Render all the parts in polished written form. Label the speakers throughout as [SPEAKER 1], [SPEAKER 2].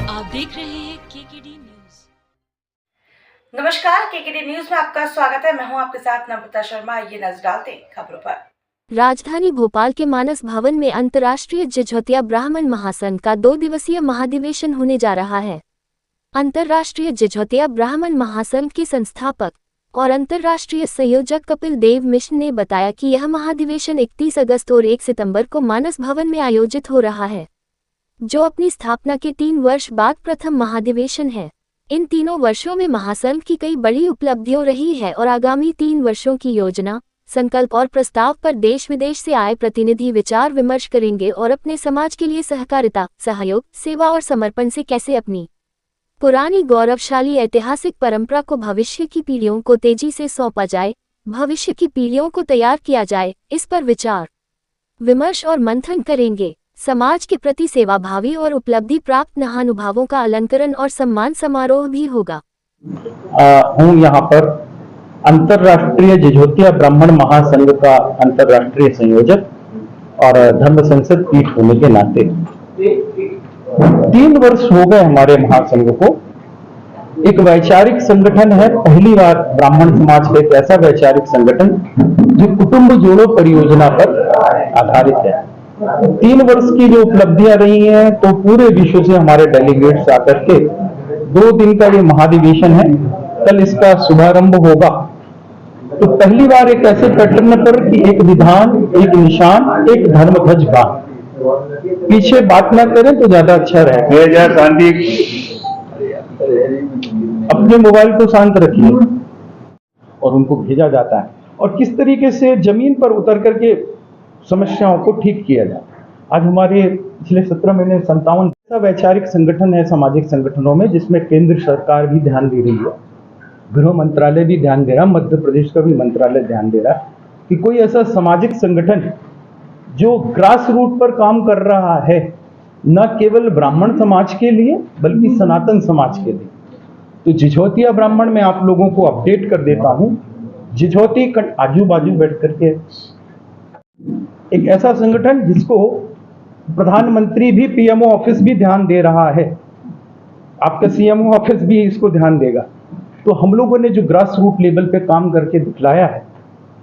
[SPEAKER 1] आप देख रहे हैं केकेडी न्यूज।
[SPEAKER 2] नमस्कार, केकेडी न्यूज में आपका स्वागत है। मैं हूं आपके साथ नम्रता शर्मा। ये नजर डालते हैं खबरों पर।
[SPEAKER 3] राजधानी भोपाल के मानस भवन में अंतर्राष्ट्रीय जिझौतिया ब्राह्मण महासंघ का 2 दिवसीय महाधिवेशन होने जा रहा है। अंतर्राष्ट्रीय जिझौतिया ब्राह्मण महासंघ के संस्थापक और अंतर्राष्ट्रीय संयोजक कपिल देव मिश्र ने बताया कि यह महाधिवेशन 31 अगस्त और 1 सितंबर को मानस भवन में आयोजित हो रहा है, जो अपनी स्थापना के 3 वर्ष बाद प्रथम महाधिवेशन है। इन तीनों वर्षों में महासंघ की कई बड़ी उपलब्धियां रही है और आगामी 3 वर्षों की योजना, संकल्प और प्रस्ताव पर देश विदेश से आए प्रतिनिधि विचार विमर्श करेंगे और अपने समाज के लिए सहकारिता, सहयोग, सेवा और समर्पण से कैसे अपनी पुरानी गौरवशाली ऐतिहासिक परंपरा को भविष्य की पीढ़ियों को तेजी से सौंपा जाए, भविष्य की पीढ़ियों को तैयार किया जाए, इस पर विचार विमर्श और मंथन करेंगे। समाज के प्रति सेवाभावी और उपलब्धि प्राप्त महानुभावों का अलंकरण और सम्मान समारोह भी होगा।
[SPEAKER 4] हूँ यहाँ पर अंतर्राष्ट्रीय जिझौतिया ब्राह्मण महासंघ का अंतर्राष्ट्रीय संयोजक और धर्म संसद पीठ होने के नाते 3 वर्ष हो गए हमारे महासंघ को। एक वैचारिक संगठन है, पहली बार ब्राह्मण समाज का एक ऐसा वैचारिक संगठन जो कुटुंब जोड़ो परियोजना पर आधारित है। 3 वर्ष की जो उपलब्धियां रही हैं, तो पूरे विश्व से हमारे डेलीगेट्स आकर के 2 दिन का ये महाधिवेशन है। कल इसका शुभारंभ होगा। तो पहली बार एक ऐसे पैटर्न पर कि एक विधान, एक निशान, एक धर्मध्वज बांध। पीछे बात ना करें तो ज्यादा अच्छा रहेगा। अपने मोबाइल को शांत रखिए और उनको भेजा जाता है और किस तरीके से जमीन पर उतर करके समस्याओं को ठीक किया जाए। आज हमारे पिछले 17 महीने 57 ऐसा वैचारिक संगठन है सामाजिक संगठनों में, जिसमें केंद्र सरकार भी ध्यान दे रही है, गृह मंत्रालय भी ध्यान दे रहा, मध्य प्रदेश का भी मंत्रालय ध्यान दे रहा है कि कोई ऐसा सामाजिक संगठन जो ग्रास रूट पर काम कर रहा है, न केवल ब्राह्मण समाज के लिए बल्कि सनातन समाज के लिए। तो जिझौतिया ब्राह्मण में आप लोगों को अपडेट कर देता हूं। जिझौती आजू बाजू बैठ करके एक ऐसा संगठन जिसको प्रधानमंत्री भी, पीएमओ ऑफिस भी ध्यान दे रहा है, आपका सीएमओ ऑफिस भी इसको ध्यान देगा। तो हम लोगों ने जो ग्रास रूट लेवल पे काम करके दिखलाया है,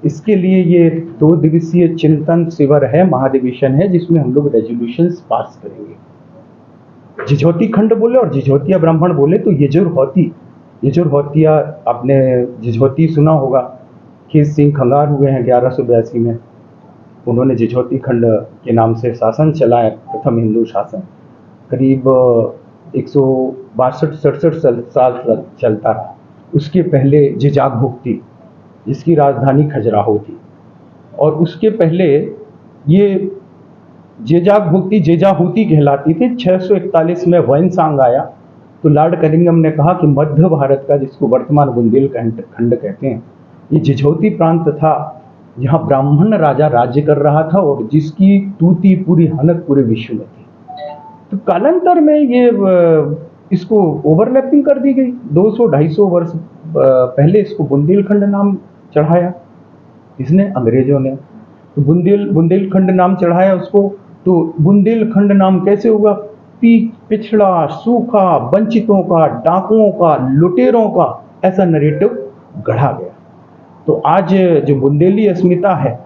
[SPEAKER 4] इसके लिए ये 2 दिवसीय चिंतन शिविर है, महाधिवेशन है, जिसमें हम लोग रेजोल्यूशंस पास करेंगे। जिझौती खंड बोले और जिझौतिया ब्राह्मण बोले तो येजुर होतिया, आपने जिझौती सुना होगा, खेत सिंह खंगार हुए हैं 1182 में। उन्होंने जिझौती खंड के नाम से शासन चलाया, प्रथम हिंदू शासन। करीब 162-67 साल चलता रहा। उसके पहले जिजाग भुक्ती, जिसकी राजधानी खजुराहो थी, और उसके पहले ये जेजाग भुक्ती जेजाहूती कहलाती थी। 641 में वैनसांग आया तो लॉर्ड कनिंघम ने कहा कि मध्य भारत का, जिसको वर्तमान बुंदेलखंड कहते हैं, ये जिझौती प्रांत था, जहाँ ब्राह्मण राजा राज्य कर रहा था और जिसकी तूती पूरी हनक पूरे विश्व में थी। तो कालांतर में ये इसको ओवरलैपिंग कर दी गई। 200-250 वर्ष पहले इसको बुंदेलखंड नाम चढ़ाया इसने, अंग्रेजों ने। तो बुंदेलखंड नाम चढ़ाया उसको। तो बुंदेलखंड नाम कैसे हुआ? पिछड़ा, सूखा, वंचितों का, डाकुओं का, लुटेरों का, ऐसा नरेटिव गढ़ा गया। तो आज जो बुंदेली अस्मिता है,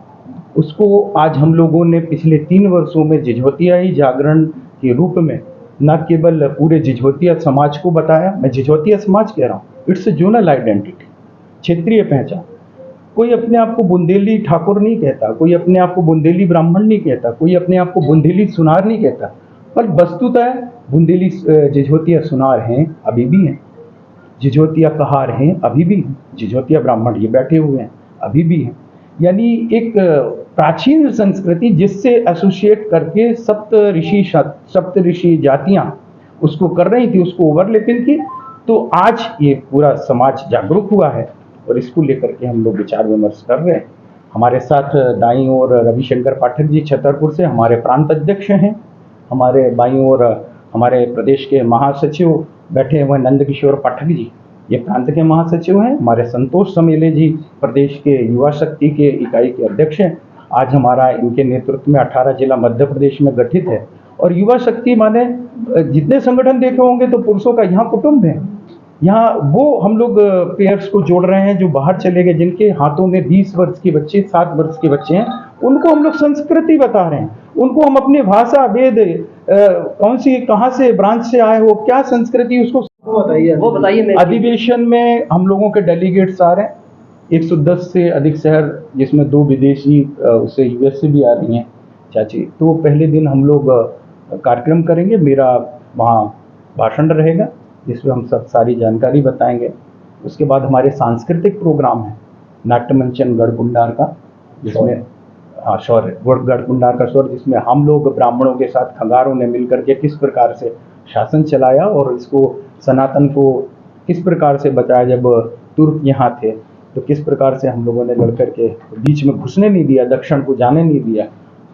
[SPEAKER 4] उसको आज हम लोगों ने पिछले 3 वर्षों में जिझौतियाई जागरण के रूप में न केवल पूरे जिझौतिया समाज को बताया, मैं जिझौतिया समाज कह रहा हूँ, इट्स ए जोनल आइडेंटिटी, क्षेत्रीय पहचान। कोई अपने आप को बुंदेली ठाकुर नहीं कहता, कोई अपने आप को बुंदेली ब्राह्मण नहीं कहता, कोई अपने आप को बुंदेली सुनार नहीं कहता, पर वस्तुतः बुंदेली जिझौतिया सुनार हैं, अभी भी हैं। जिझौतिया कहार हैं, अभी भी हैं। जिझौतिया ब्राह्मण ये बैठे हुए हैं, अभी भी हैं। यानी एक प्राचीन संस्कृति जिससे एसोसिएट करके सप्त ऋषि जातियां उसको कर रही थी, उसको ओवरलैपिंग की। तो आज ये पूरा समाज जागरूक हुआ है और इसको लेकर के हम लोग विचार विमर्श कर रहे हैं। हमारे साथ दाईं ओर रविशंकर पाठक जी छतरपुर से हमारे प्रांत अध्यक्ष हैं। हमारे बाईं ओर हमारे प्रदेश के महासचिव बैठे हुए नंदकिशोर पाठक जी, ये प्रांत के महासचिव हैं। हमारे संतोष समेले जी प्रदेश के युवा शक्ति के इकाई के अध्यक्ष हैं। आज हमारा इनके नेतृत्व में 18 जिला मध्य प्रदेश में गठित है और युवा शक्ति माने जितने संगठन देखे होंगे तो पुरुषों का यहाँ कुटुंब है। यहाँ वो हम लोग पेयर्स को जोड़ रहे हैं जो बाहर चले गए, जिनके हाथों में 20 वर्ष के बच्चे, 7 वर्ष के बच्चे हैं, उनको हम लोग संस्कृति बता रहे हैं। उनको हम अपनी भाषा, वेद, कौन सी कहाँ से ब्रांच से आए हो, क्या संस्कृति, उसको वो बताइए। अधिवेशन में हम लोगों के डेलीगेट्स आ रहे हैं, 110 से अधिक शहर, जिसमें 2 विदेशी, उससे यूएस से भी आ रही हैं चाची। तो पहले दिन हम लोग कार्यक्रम करेंगे, मेरा वहाँ भाषण रहेगा जिसमें हम सब सारी जानकारी बताएंगे। उसके बाद हमारे सांस्कृतिक प्रोग्राम है, नाट्य मंचन गढ़कुंडार का, जिसमें शौर्य गढ़कुंडार का शौर्य, जिसमें हम लोग ब्राह्मणों के साथ खंगारों ने मिलकर के किस प्रकार से शासन चलाया और इसको सनातन को किस प्रकार से बचाया। जब तुर्क यहाँ थे तो किस प्रकार से हम लोगों ने लड़कर के बीच में घुसने नहीं दिया, दक्षिण को जाने नहीं दिया।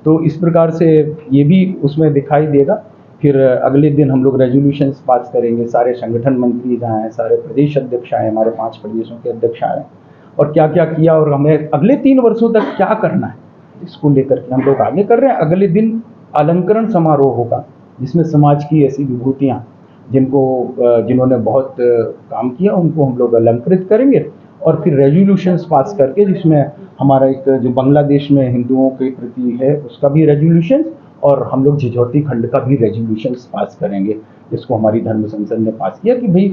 [SPEAKER 4] तो इस प्रकार से ये भी उसमें दिखाई देगा। फिर अगले दिन हम लोग रेजोल्यूशंस पास करेंगे, सारे संगठन मंत्री जहाँ हैं, सारे प्रदेश अध्यक्ष आए, हमारे 5 प्रदेशों के अध्यक्ष आए, और क्या क्या किया और हमें अगले 3 वर्षों तक क्या करना है, इसको लेकर के हम लोग आगे कर रहे हैं। अगले दिन अलंकरण समारोह होगा जिसमें समाज की ऐसी विभूतियाँ जिन्होंने बहुत काम किया उनको हम लोग अलंकृत करेंगे, और फिर रेजोल्यूशंस पास करके जिसमें हमारा एक जो बांग्लादेश में हिंदुओं के प्रति है उसका भी रेजोल्यूशंस, और हम लोग झिझोती खंड का भी रेजोल्यूशंस पास करेंगे, जिसको हमारी धर्म संसद ने पास किया कि भाई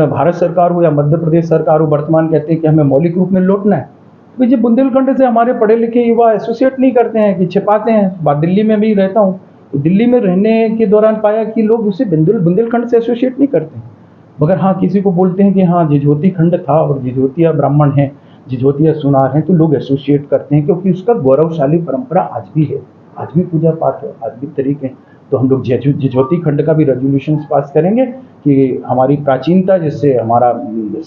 [SPEAKER 4] भारत सरकार हो या मध्य प्रदेश सरकार हो, वर्तमान कहते हैं कि हमें मौलिक रूप में लौटना है। भाई जब बुंदेलखंड से हमारे पढ़े लिखे युवा एसोसिएट नहीं करते हैं कि छिपाते हैं। बात दिल्ली में भी रहता हूँ, तो दिल्ली में रहने के दौरान पाया कि लोग उसे बुंदेलखंड से एसोसिएट नहीं करते हैं, मगर हाँ किसी को बोलते हैं कि हाँ झिझोती खंड था और झिझोतिया ब्राह्मण हैं, झिझोतिया सुनार हैं, तो लोग एसोसिएट करते हैं क्योंकि उसका गौरवशाली परंपरा आज भी है, आज भी पूजा पाठ है, आज भी तरीके हैं। तो हम लोग झिझोती खंड का भी रेजोल्यूशंस पास करेंगे कि हमारी प्राचीनता, जिससे हमारा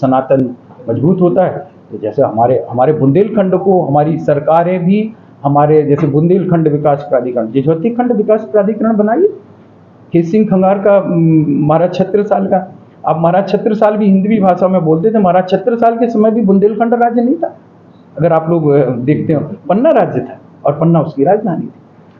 [SPEAKER 4] सनातन मजबूत होता है। तो जैसे हमारे बुंदेलखंड को हमारी सरकारें भी हमारे जैसे बुंदेलखंड विकास प्राधिकरण, झिझोती खंड विकास प्राधिकरण बनाइए। केस सिंह खंगार का महाराज छत्रसाल का, अब महाराज छत्रसाल भी हिंदवी भाषा में बोलते थे। महाराज छत्रसाल के समय भी बुंदेलखंड राज्य नहीं था, अगर आप लोग देखते हो पन्ना राज्य था और पन्ना उसकी राजधानी थी।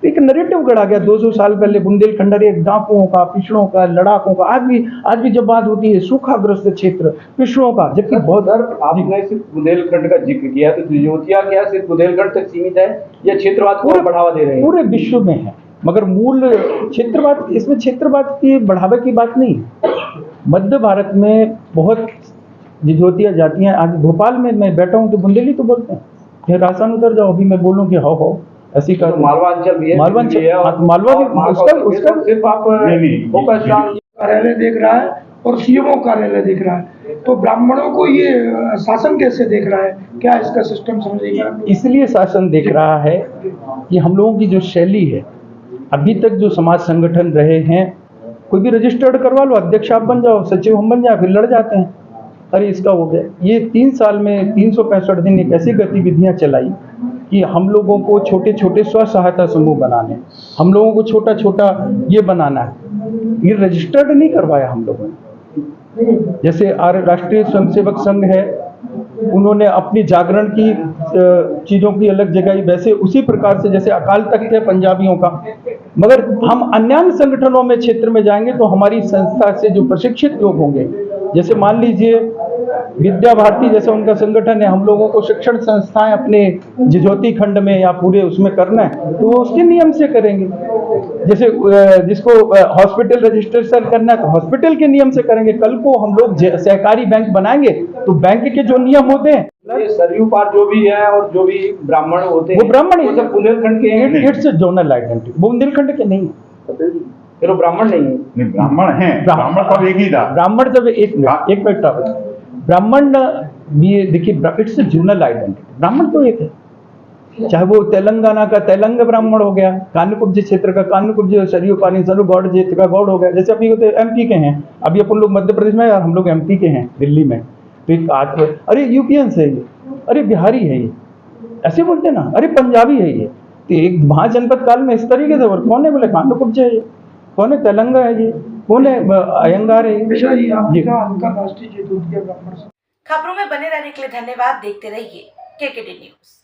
[SPEAKER 4] तो एक नरेटिव गढ़ा गया 200 साल पहले बुंदेलखंड एक डाकुओं का, पिछड़ों का, लड़ाकों का। आज भी जब बात होती है सूखाग्रस्त क्षेत्र, पिछड़ों का, जबकि बहुत
[SPEAKER 5] आपने सिर्फ बुंदेलखंड का जिक्र किया, तो झिझोतिया क्या सिर्फ बुंदेलखंड तक सीमित है या क्षेत्रवाद को बढ़ावा दे रहे हैं?
[SPEAKER 4] पूरे विश्व में है, मगर मूल क्षेत्रवाद, इसमें क्षेत्रवाद की बढ़ावे की बात नहीं है। मध्य भारत में बहुत झिझोतिया जातियां, आज भोपाल में मैं बैठा हूँ तो बुंदेली तो बोलते हैं, फिर राजस्थान उतर जाओ, अभी मैं बोलूँ कि हो ऐसी का
[SPEAKER 5] मालवा अंचल भी है,
[SPEAKER 4] मालवा भी उसका
[SPEAKER 5] सिर्फ आप
[SPEAKER 6] कार्यालय देख रहा है और सीएमओ कार्यालय देख रहा है, तो ब्राह्मणों को ये शासन कैसे देख रहा है, क्या इसका सिस्टम समझेगा?
[SPEAKER 4] इसलिए शासन देख रहा है कि हम लोगों की जो शैली है, अभी तक जो समाज संगठन रहे हैं, कोई भी रजिस्टर्ड करवा लो, अध्यक्ष आप बन जाओ, सचिव हम बन जाए, फिर लड़ जाते हैं, अरे इसका हो गया। ये 3 साल में 365 दिन एक ऐसी गतिविधियां चलाई कि हम लोगों को छोटे छोटे स्व सहायता समूह बनाने, हम लोगों को छोटा छोटा ये बनाना है, ये रजिस्टर्ड नहीं करवाया हम लोगों ने। जैसे राष्ट्रीय स्वयंसेवक संघ है, उन्होंने अपनी जागरण की चीज़ों की अलग जगह, वैसे उसी प्रकार से जैसे अकाल तख्त है पंजाबियों का। मगर हम अन्य संगठनों में क्षेत्र में जाएंगे तो हमारी संस्था से जो प्रशिक्षित लोग होंगे, जैसे मान लीजिए विद्या भारती जैसा उनका संगठन है, हम लोगों को शिक्षण संस्थाएं अपने झिझोती खंड में या पूरे उसमें करना है तो वो उसके नियम से करेंगे। जैसे जिसको हॉस्पिटल रजिस्ट्रेशन करना है तो हॉस्पिटल के नियम से करेंगे। कल को हम लोग सहकारी बैंक बनाएंगे तो बैंक के जो नियम होते हैं,
[SPEAKER 5] ये सरयू पार जो भी है और जो भी ब्राह्मण होते हैं,
[SPEAKER 4] वो ब्राह्मण ही
[SPEAKER 5] सब बुंदेलखंड के हैं।
[SPEAKER 4] इट्स जोनल आइडेंटिटी, बुंदेलखंड के नहीं है,
[SPEAKER 5] फिर वो ब्राह्मण नहीं है।
[SPEAKER 7] नहीं, ब्राह्मण हैं, ब्राह्मण तो एक ही था।
[SPEAKER 4] ब्राह्मण जब एक मिनट ब्राह्मण भी देखिए, इट्स जोनल आइडेंटिटी, ब्राह्मण तो एक है। चाहे वो तेलंगाना का तेलंग ब्राह्मण हो गया, कान्यकुब्ज क्षेत्र का कान्यकुब्ज, सरयू पानी सरयू गौड़ क्षेत्र का गौड़ हो गया। जैसे अभी होते एमपी के हैं, अभी अपन लोग मध्य प्रदेश में और हम लोग एमपी के हैं दिल्ली में, तो एक अरे यूपीएन है ये, अरे बिहारी है ये, ऐसे बोलते ना, अरे पंजाबी है ये। तो एक महाजनपद काल में इस तरीके से कौन है, बोले कान्यकुब्ज है ये, कौन है तेलंगा है ये, कौन है अयंगार है ये।
[SPEAKER 6] अंतरराष्ट्रीय झिझोतिया ब्राह्मण।
[SPEAKER 2] खबरों में बने रहने के लिए धन्यवाद। देखते रहिए केकेडी न्यूज।